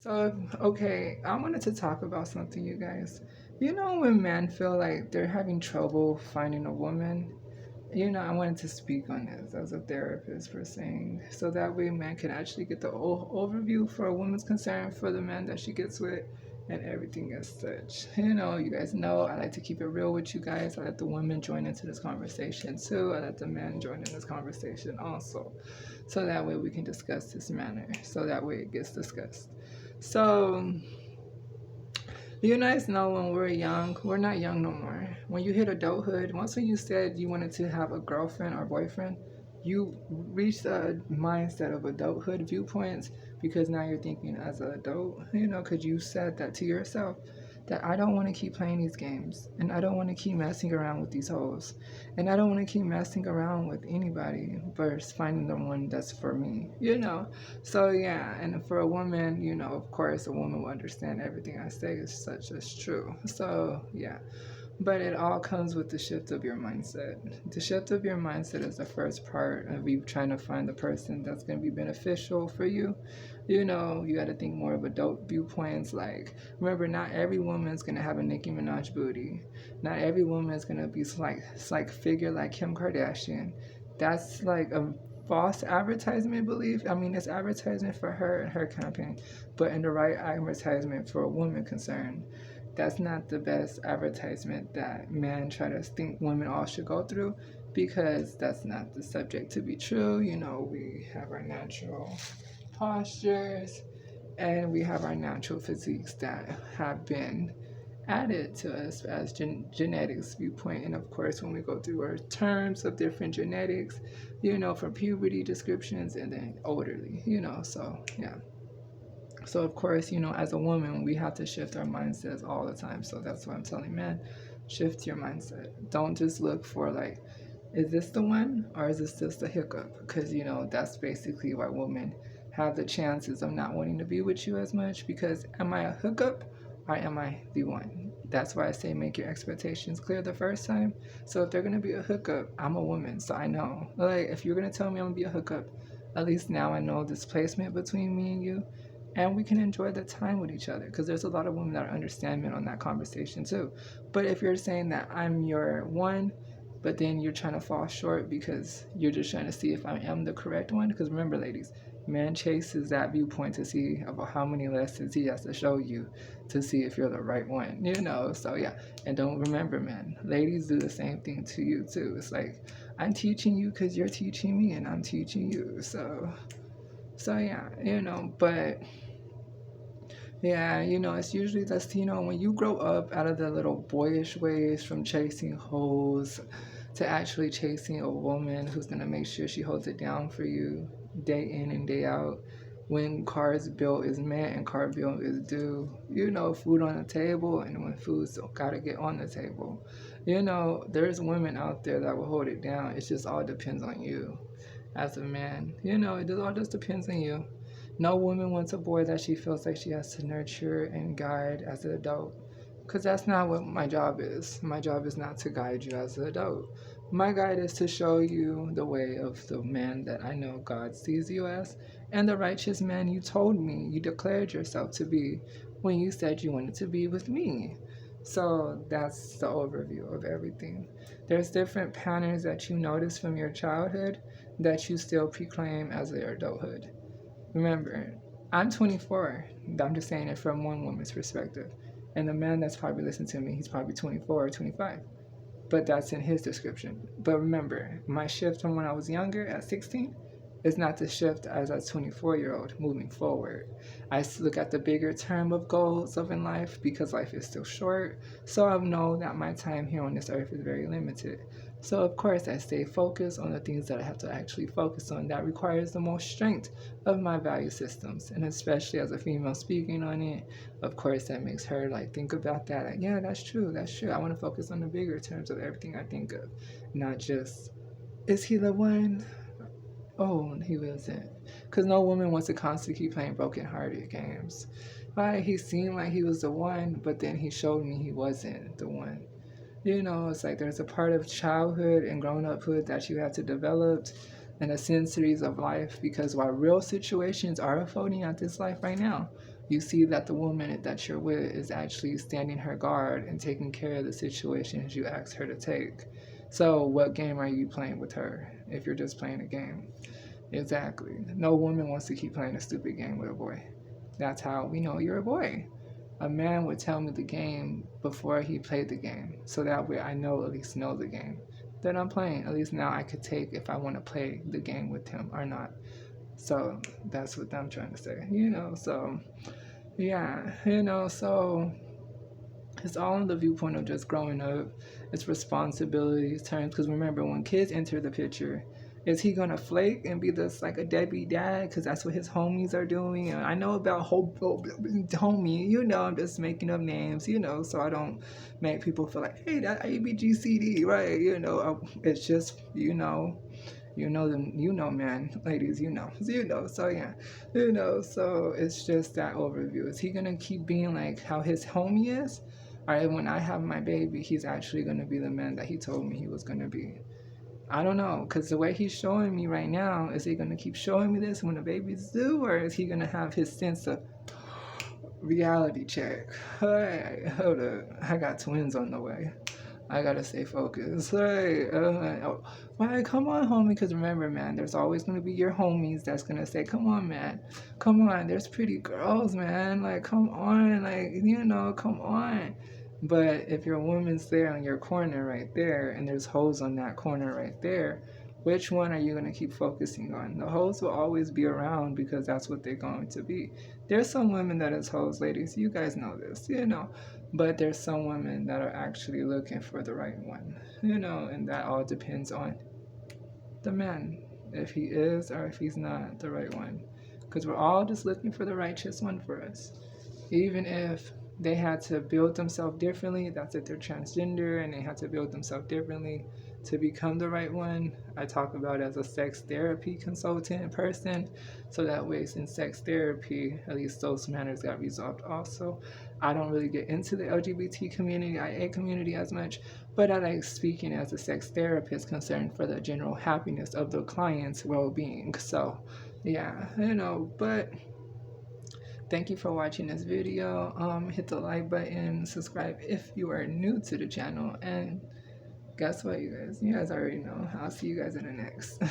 Okay, I wanted to talk about something, you guys. You know, when men feel like they're having trouble finding a woman, I wanted to speak on this as a therapist for saying, so that way men can actually get the overview for a woman's concern for the man that she gets with and everything as such. You guys know I like to keep it real with you guys. I let the women join into this conversation too. I let the men join in this conversation also. So that way we can discuss this matter. So that way it gets discussed. So, you guys know when we're young, we're not young no more. When you hit adulthood, once when you said you wanted to have a girlfriend or boyfriend, you reached a mindset of adulthood viewpoints because now you're thinking as an adult, because you said that to yourself that I don't want to keep playing these games and I don't want to keep messing around with these hoes and I don't want to keep messing around with anybody versus finding the one that's for me. So yeah, and for a woman, of course, a woman will understand everything I say is such as true. So yeah, but it all comes with the shift of your mindset. The shift of your mindset is the first part of you trying to find the person that's going to be beneficial for you. You got to think more of adult viewpoints. Like, remember, not every woman is going to have a Nicki Minaj booty. Not every woman is going to be like figure like Kim Kardashian. That's like a false advertisement belief. I mean, it's advertisement for her and her campaign, but in the right advertisement for a woman concerned, that's not the best advertisement that men try to think women all should go through, because that's not the subject to be true. We have our natural postures and we have our natural physiques that have been added to us as genetics viewpoint. And of course, when we go through our terms of different genetics, from puberty descriptions and then elderly, so yeah. So of course, as a woman, we have to shift our mindsets all the time. So that's why I'm telling men, shift your mindset. Don't just look for like, is this the one or is this just a hiccup? Because that's basically why women have the chances of not wanting to be with you as much. Because am I a hookup or am I the one? That's why I say make your expectations clear the first time. So if they're gonna be a hookup, I'm a woman, so I know. Like if you're gonna tell me I'm gonna be a hookup, at least now I know this placement between me and you, and we can enjoy the time with each other, because there's a lot of women that are understanding on that conversation too. But if you're saying that I'm your one, but then you're trying to fall short because you're just trying to see if I am the correct one, because remember, ladies, man chases that viewpoint to see about how many lessons he has to show you to see if you're the right one. So yeah, and don't remember, man, ladies do the same thing to you too. It's like I'm teaching you because you're teaching me and I'm teaching you. So yeah, but yeah, it's usually just, when you grow up out of the little boyish ways from chasing hoes to actually chasing a woman who's going to make sure she holds it down for you day in and day out. When car's bill is met and car bill is due, food on the table, and when food's got to get on the table. There's women out there that will hold it down. It just all depends on you as a man. It all just depends on you. No woman wants a boy that she feels like she has to nurture and guide as an adult. Because that's not what my job is. My job is not to guide you as an adult. My guide is to show you the way of the man that I know God sees you as, and the righteous man you told me you declared yourself to be when you said you wanted to be with me. So that's the overview of everything. There's different patterns that you notice from your childhood that you still proclaim as your adulthood. Remember, I'm 24. I'm just saying it from one woman's perspective. And the man that's probably listening to me, he's probably 24 or 25. But that's in his description. But remember, my shift from when I was younger at 16 is not the shift as a 24-year-old moving forward. I look at the bigger term of goals of in life because life is still short. So I know that my time here on this earth is very limited. So of course I stay focused on the things that I have to actually focus on that requires the most strength of my value systems. And especially as a female speaking on it, of course that makes her like think about that. Like, yeah, that's true. I want to focus on the bigger terms of everything I think of, not just, is he the one? Oh, he wasn't. Because no woman wants to constantly keep playing broken-hearted games. Right? He seemed like he was the one, but then he showed me he wasn't the one. It's like there's a part of childhood and grown-uphood that you have to develop and the sensories of life, because while real situations are unfolding at this life right now, you see that the woman that you're with is actually standing her guard and taking care of the situations you ask her to take. So, what game are you playing with her if you're just playing a game? Exactly. No woman wants to keep playing a stupid game with a boy. That's how we know you're a boy. A man would tell me the game before he played the game, so that way I know at least know the game that I'm playing. At least now I could take if I want to play the game with him or not. So that's what I'm trying to say, So yeah, so it's all in the viewpoint of just growing up. It's responsibilities, terms. Because remember, when kids enter the picture, is he gonna flake and be this like a deadbeat dad? Because that's what his homies are doing. And I know about homie. I'm just making up names. So I don't make people feel like, hey, that ABGCD, right? It's just them, man, ladies, so yeah, so it's just that overview. Is he gonna keep being like how his homie is? All right, when I have my baby, he's actually gonna be the man that he told me he was gonna be. I don't know, because the way he's showing me right now, is he gonna keep showing me this when the baby's due, or is he gonna have his sense of reality check? All right, hold up, I got twins on the way. I gotta stay focused. Right? Why? Come on, homie. Because remember, man, there's always gonna be your homies that's gonna say, "Come on, man. Come on. There's pretty girls, man. Like, come on. Like, come on." But if your woman's there on your corner right there, and there's hoes on that corner right there, which one are you gonna keep focusing on? The hoes will always be around because that's what they're going to be. There's some women that is hoes, ladies. You guys know this, but there's some women that are actually looking for the right one, and that all depends on the man, if he is or if he's not the right one. Because we're all just looking for the righteous one for us. Even if they had to build themselves differently, that's if they're transgender and they had to build themselves differently to become the right one. I talk about as a sex therapy consultant person, so that way in sex therapy, at least those matters got resolved also. I don't really get into the LGBT community, IA community as much, but I like speaking as a sex therapist concerned for the general happiness of the client's well-being. So yeah, but thank you for watching this video. Hit the like button, subscribe if you are new to the channel, and guess what, you guys already know. I'll see you guys in the next.